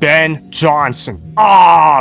Ben Johnson.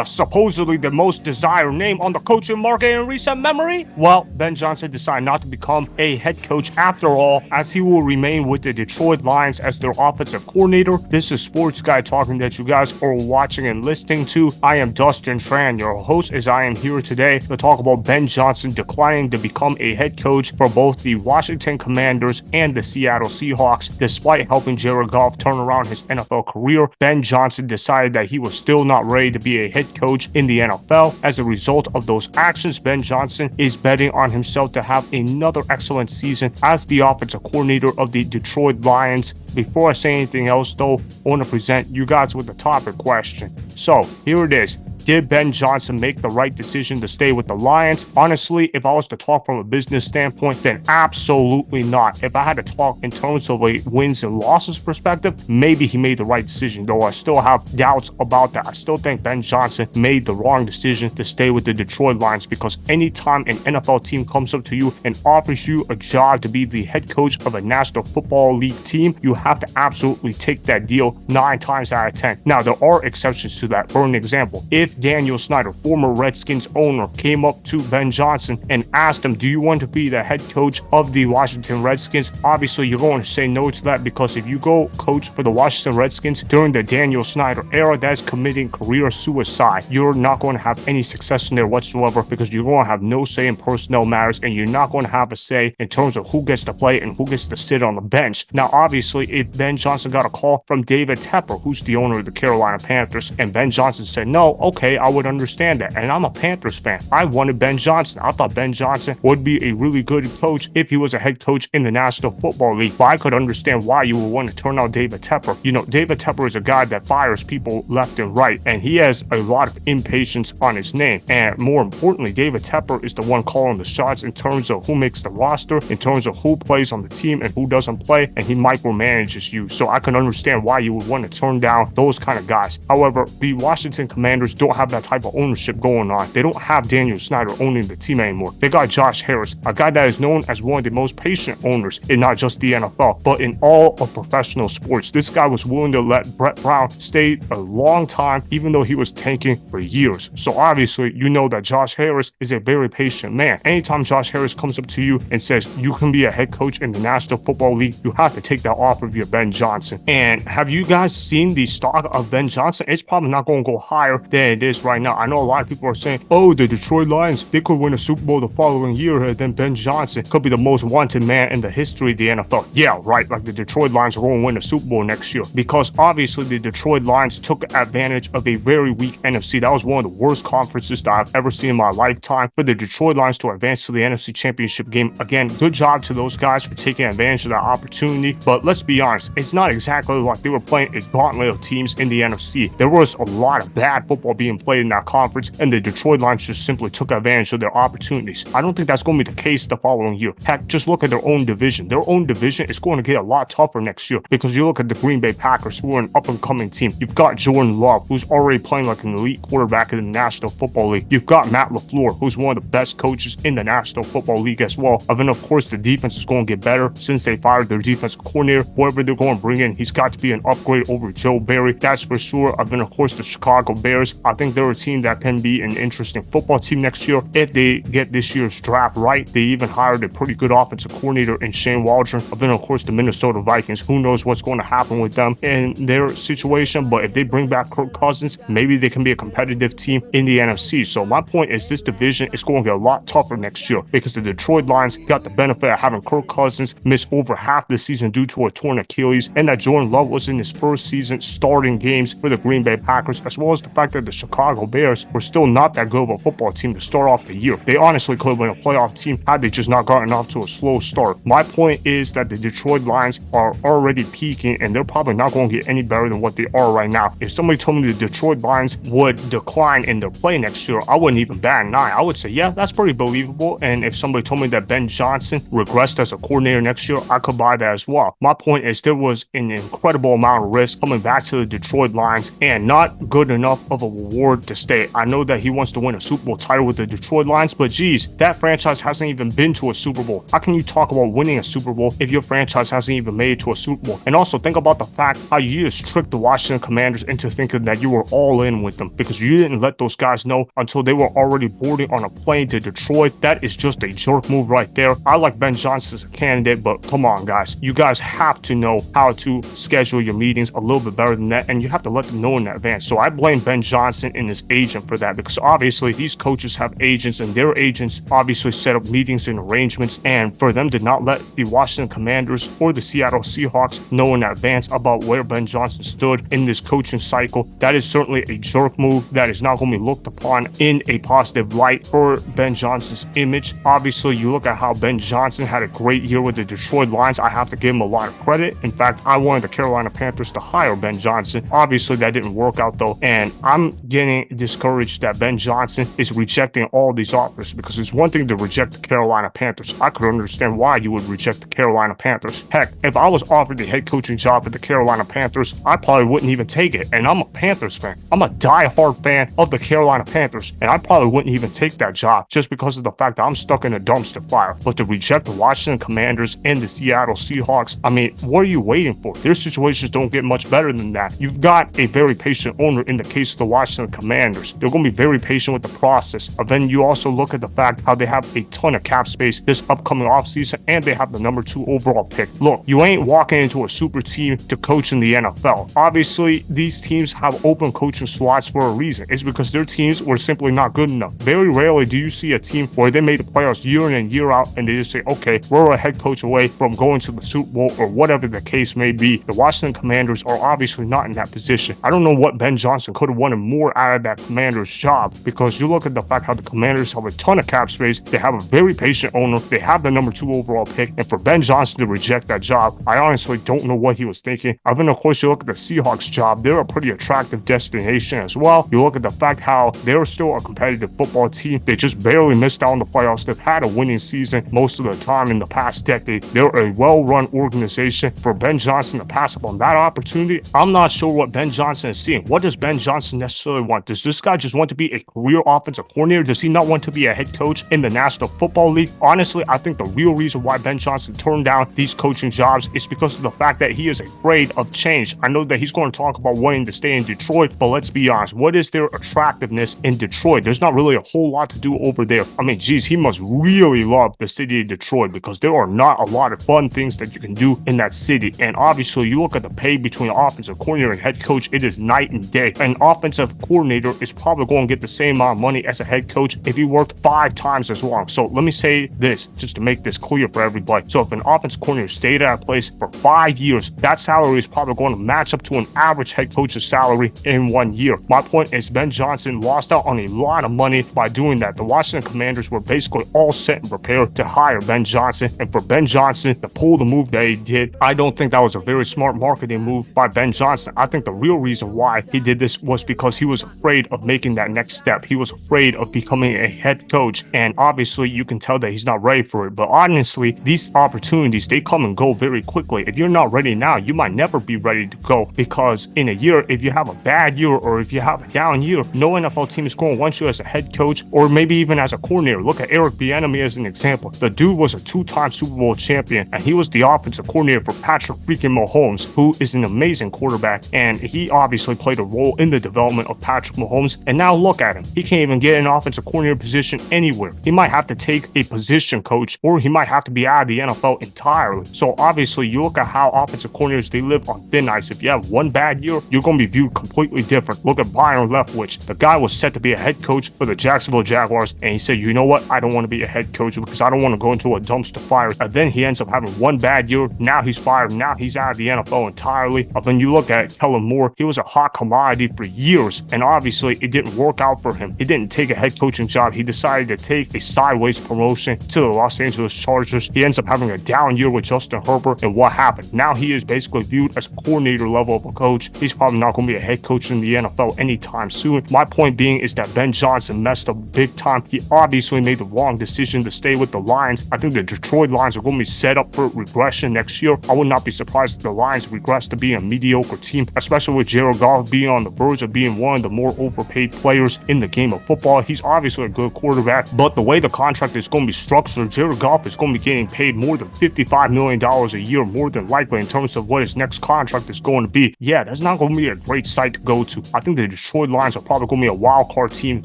Supposedly the most desired name on the coaching market in recent memory? Well, Ben Johnson decided not to become a head coach after all, as he will remain with the Detroit Lions as their offensive coordinator. This is Sports Guy Talking that you guys are watching and listening to. I am Dustin Tran, your host, as I am here today to talk about Ben Johnson declining to become a head coach for both the Washington Commanders and the Seattle Seahawks. Despite helping Jared Goff turn around his NFL career, Ben Johnson decided that he was still not ready to be a head coach in the NFL. As a result of those actions, Ben Johnson is betting on himself to have another excellent season as the offensive coordinator of the Detroit Lions. Before I say anything else though, I want to present you guys with the topic question. So here it is. Did Ben Johnson make the right decision to stay with the Lions? Honestly, if I was to talk from a business standpoint, then absolutely not. If I had to talk in terms of a wins and losses perspective, maybe he made the right decision, though I still have doubts about that. I still think Ben Johnson made the wrong decision to stay with the Detroit Lions, because anytime an NFL team comes up to you and offers you a job to be the head coach of a National Football League team, you have to absolutely take that deal 9 times out of 10. Now, there are exceptions to that. For an example, if Daniel Snyder, former Redskins owner, came up to Ben Johnson and asked him, do you want to be the head coach of the Washington Redskins? Obviously, you're going to say no to that, because if you go coach for the Washington Redskins during the Daniel Snyder era, that's committing career suicide. You're not going to have any success in there whatsoever, because you're going to have no say in personnel matters, and you're not going to have a say in terms of who gets to play and who gets to sit on the bench. Now, obviously, if Ben Johnson got a call from David Tepper, who's the owner of the Carolina Panthers, and Ben Johnson said no, okay, I would understand that. And I'm a Panthers fan. I wanted Ben Johnson. I thought Ben Johnson would be a really good coach if he was a head coach in the National Football League. But I could understand why you would want to turn out David Tepper. You know, David Tepper is a guy that fires people left and right, and he has a lot of impatience on his name. And more importantly, David Tepper is the one calling the shots in terms of who makes the roster, in terms of who plays on the team and who doesn't play, and he micromanages you. So I can understand why you would want to turn down those kind of guys. However, the Washington Commanders don't have that type of ownership going on. They don't have Daniel Snyder owning the team anymore. They got Josh Harris, a guy that is known as one of the most patient owners in not just the NFL, but in all of professional sports. This guy was willing to let Brett Brown stay a long time, even though he was tanking for years. So obviously, you know that Josh Harris is a very patient man. Anytime Josh Harris comes up to you and says you can be a head coach in the National Football League, you have to take that offer via Ben Johnson. And have you guys seen the stock of Ben Johnson? It's probably not going to go higher than it is right now. I know a lot of people are saying, oh, the Detroit Lions, they could win a Super Bowl the following year, and then Ben Johnson could be the most wanted man in the history of the NFL. Yeah, right, like the Detroit Lions are going to win a Super Bowl next year, because obviously the Detroit Lions took advantage of a very weak NFC. That was one of the worst conferences that I've ever seen in my lifetime. For the Detroit Lions to advance to the NFC Championship game, again, good job to those guys for taking advantage of that opportunity. But let's be honest, it's not exactly like they were playing a gauntlet of teams in the NFC. There was a lot of bad football being played in that conference, and the Detroit Lions just simply took advantage of their opportunities. I don't think that's going to be the case the following year. Heck, just look at their own division. Their own division is going to get a lot tougher next year, because you look at the Green Bay Packers, who are an up-and-coming team. You've got Jordan Love, who's already playing like an elite quarterback in the National Football League. You've got Matt LaFleur, who's one of the best coaches in the National Football League as well. And then, of course, the defense is going to get better since they fired their defensive coordinator. Whoever they're going to bring in, he's got to be an upgrade over Joe Barry. That's for sure. And then, of course, the Chicago Bears. I think they're a team that can be an interesting football team next year if they get this year's draft right. They even hired a pretty good offensive coordinator in Shane Waldron. And then, of course, the Minnesota Vikings. Who knows what's going to happen with them in their situation, but if they bring back Kirk Cousins, maybe they can be a competitive team in the NFC. So my point is, this division is going to get a lot tougher next year, because the Detroit Lions got the benefit of having Kirk Cousins miss over half the season due to a torn Achilles, and that Jordan Love was in his first season starting games for the Green Bay Packers, as well as the fact that the Chicago Bears were still not that good of a football team to start off the year. They honestly could have been a playoff team had they just not gotten off to a slow start. My point is that the Detroit Lions are already peaking, and they're probably not going to get any better than what they are right now. If somebody told me the Detroit Lions would decline in their play next year, I wouldn't even bat an eye. I would say, yeah, that's pretty believable. And if somebody told me that Ben Johnson regressed as a coordinator next year, I could buy that as well. My point is, there was an incredible amount of risk coming back to the Detroit Lions, and not good enough of a reward board to stay. I know that he wants to win a Super Bowl title with the Detroit Lions, but geez, that franchise hasn't even been to a Super Bowl. How can you talk about winning a Super Bowl if your franchise hasn't even made it to a Super Bowl? And also think about the fact how you just tricked the Washington Commanders into thinking that you were all in with them because you didn't let those guys know until they were already boarding on a plane to Detroit. That is just a jerk move right there. I like Ben Johnson as a candidate, but come on, guys. You guys have to know how to schedule your meetings a little bit better than that, and you have to let them know in advance. So I blame Ben Johnson and his agent for that because obviously these coaches have agents, and their agents obviously set up meetings and arrangements, and for them to not let the Washington Commanders or the Seattle Seahawks know in advance about where Ben Johnson stood in this coaching cycle, that is certainly a jerk move that is not going to be looked upon in a positive light for Ben Johnson's image. Obviously, you look at how Ben Johnson had a great year with the Detroit Lions. I have to give him a lot of credit. In fact, I wanted the Carolina Panthers to hire Ben Johnson. Obviously, that didn't work out though, and I'm getting discouraged that Ben Johnson is rejecting all these offers because it's one thing to reject the Carolina Panthers. I could understand why you would reject the Carolina Panthers. Heck, if I was offered the head coaching job for the Carolina Panthers, I probably wouldn't even take it. And I'm a Panthers fan. I'm a diehard fan of the Carolina Panthers, and I probably wouldn't even take that job just because of the fact that I'm stuck in a dumpster fire. But to reject the Washington Commanders and the Seattle Seahawks, I mean, what are you waiting for? Their situations don't get much better than that. You've got a very patient owner in the case of the Washington Commanders. They're going to be very patient with the process. And then you also look at the fact how they have a ton of cap space this upcoming offseason, and they have the number 2 overall pick. Look, you ain't walking into a super team to coach in the NFL. Obviously, these teams have open coaching slots for a reason. It's because their teams were simply not good enough. Very rarely do you see a team where they made the playoffs year in and year out and they just say, okay, we're a head coach away from going to the Super Bowl or whatever the case may be. The Washington Commanders are obviously not in that position. I don't know what Ben Johnson could have wanted more out of that Commanders job because you look at the fact how the Commanders have a ton of cap space. They have a very patient owner. They have the number 2 overall pick. And for Ben Johnson to reject that job, I honestly don't know what he was thinking. And then, of course, you look at the Seahawks job. They're a pretty attractive destination as well. You look at the fact how they're still a competitive football team. They just barely missed out on the playoffs. They've had a winning season most of the time in the past decade. They're a well-run organization. For Ben Johnson to pass up on that opportunity, I'm not sure what Ben Johnson is seeing. What does Ben Johnson necessarily want? Does this guy just want to be a career offensive coordinator? Does he not want to be a head coach in the National Football League? Honestly, I think the real reason why Ben Johnson turned down these coaching jobs is because of the fact that he is afraid of change. I know that he's going to talk about wanting to stay in Detroit, but let's be honest, what is their attractiveness in Detroit? There's not really a whole lot to do over there. I mean, geez, he must really love the city of Detroit because there are not a lot of fun things that you can do in that city. And obviously, you look at the pay between offensive coordinator and head coach, it is night and day. An offensive coordinator is probably going to get the same amount of money as a head coach if he worked 5 times as long. So let me say this, just to make this clear for everybody. So if an offensive coordinator stayed at a place for 5 years, that salary is probably going to match up to an average head coach's salary in 1 year. My point is Ben Johnson lost out on a lot of money by doing that. The Washington Commanders were basically all set and prepared to hire Ben Johnson, and for Ben Johnson to pull the move that he did, I don't think that was a very smart marketing move by Ben Johnson. I think the real reason why he did this was because he was afraid of making that next step. He was afraid of becoming a head coach, and obviously you can tell that he's not ready for it. But honestly, these opportunities, they come and go very quickly. If you're not ready now, you might never be ready to go, because in a year, if you have a bad year or if you have a down year, no NFL team is going to want you as a head coach or maybe even as a coordinator. Look at Eric Bieniemy as an example. The dude was a 2-time Super Bowl champion, and he was the offensive coordinator for Patrick freaking Mahomes, who is an amazing quarterback, and he obviously played a role in the development of Patrick Mahomes. And now look at him. He can't even get an offensive coordinator position anywhere. He might have to take a position coach, or he might have to be out of the NFL entirely. So obviously, you look at how offensive coordinators, they live on thin ice. If you have one bad year, you're going to be viewed completely different. Look at Byron Leftwich. The guy was set to be a head coach for the Jacksonville Jaguars, and he said, you know what? I don't want to be a head coach because I don't want to go into a dumpster fire. And then he ends up having one bad year. Now he's fired. Now he's out of the NFL entirely. And then you look at Kellen Moore. He was a hot commodity for years, and obviously it didn't work out for him. He didn't take a head coaching job. He decided to take a sideways promotion to the Los Angeles Chargers. He ends up having a down year with Justin Herbert, and what happened? Now he is basically viewed as a coordinator level of a coach. He's probably not going to be a head coach in the NFL anytime soon. My point being is that Ben Johnson messed up big time. He obviously made the wrong decision to stay with the Lions. I think the Detroit Lions are going to be set up for regression next year. I would not be surprised if the Lions regress to being a mediocre team, especially with Jared Goff being on the verge of being one of the more overpaid players in the game of football. He's obviously a good quarterback, but the way the contract is going to be structured, Jared Goff is going to be getting paid more than $55 million a year, more than likely, in terms of what his next contract is going to be. Yeah, that's not going to be a great site to go to. I think the Detroit Lions are probably going to be a wild card team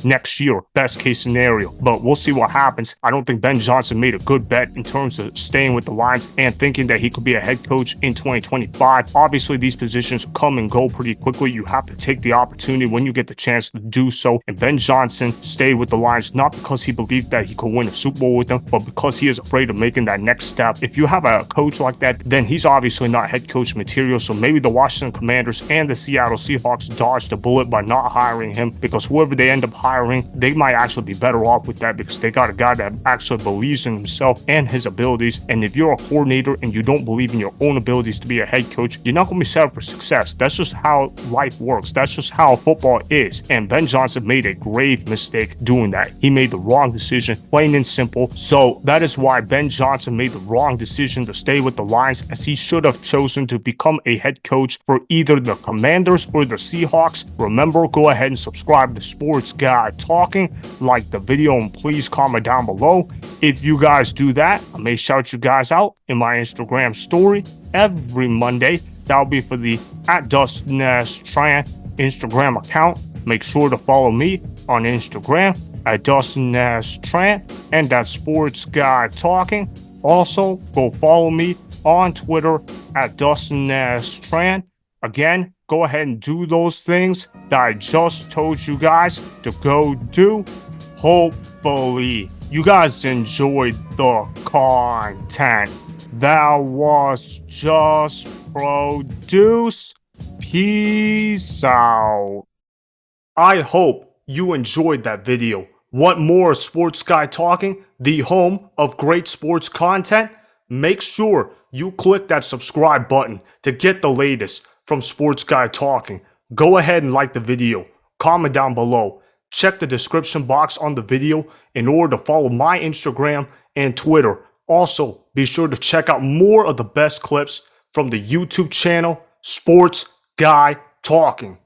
next year, best case scenario, but we'll see what happens. I don't think Ben Johnson made a good bet in terms of staying with the Lions and thinking that he could be a head coach in 2025. Obviously, these positions come and go pretty quickly. You have to take the opportunity when you get the chance to do so, and Ben Johnson stayed with the Lions not because he believed that he could win a Super Bowl with them, but because he is afraid of making that next step. If you have a coach like that, then he's obviously not head coach material, so maybe the Washington Commanders and the Seattle Seahawks dodged a bullet by not hiring him, because whoever they end up hiring, they might actually be better off with that, because they got a guy that actually believes in himself and his abilities. And if you're a coordinator and you don't believe in your own abilities to be a head coach, you're not going to be set up for success. That's just how life works. That's just how football is. And Ben Johnson made a grave mistake doing that. He made the wrong decision, plain and simple. So that is why Ben Johnson made the wrong decision to stay with the Lions, as he should have chosen to become a head coach for either the Commanders or the Seahawks. Remember, go ahead and subscribe to Sports Guy Talking, like the video, and please comment down below. If you guys do that, I may shout you guys out in my Instagram story every Monday. That'll be for the @Dustin Tran Instagram account. Make sure to follow me on Instagram @Dustin Tran and @Sports Guy Talking. Also, go follow me on Twitter @Dustin Tran. Again, go ahead and do those things that I just told you guys to go do. Hopefully, you guys enjoyed the content that was just produced. Peace out. I hope you enjoyed that video. Want more Sports Guy Talking, the home of great sports content? Make sure you click that subscribe button to get the latest from Sports Guy Talking. Go ahead and like the video, comment down below, check the description box on the video in order to follow my Instagram and Twitter. Also, be sure to check out more of the best clips from the YouTube channel Sports Guy Talking.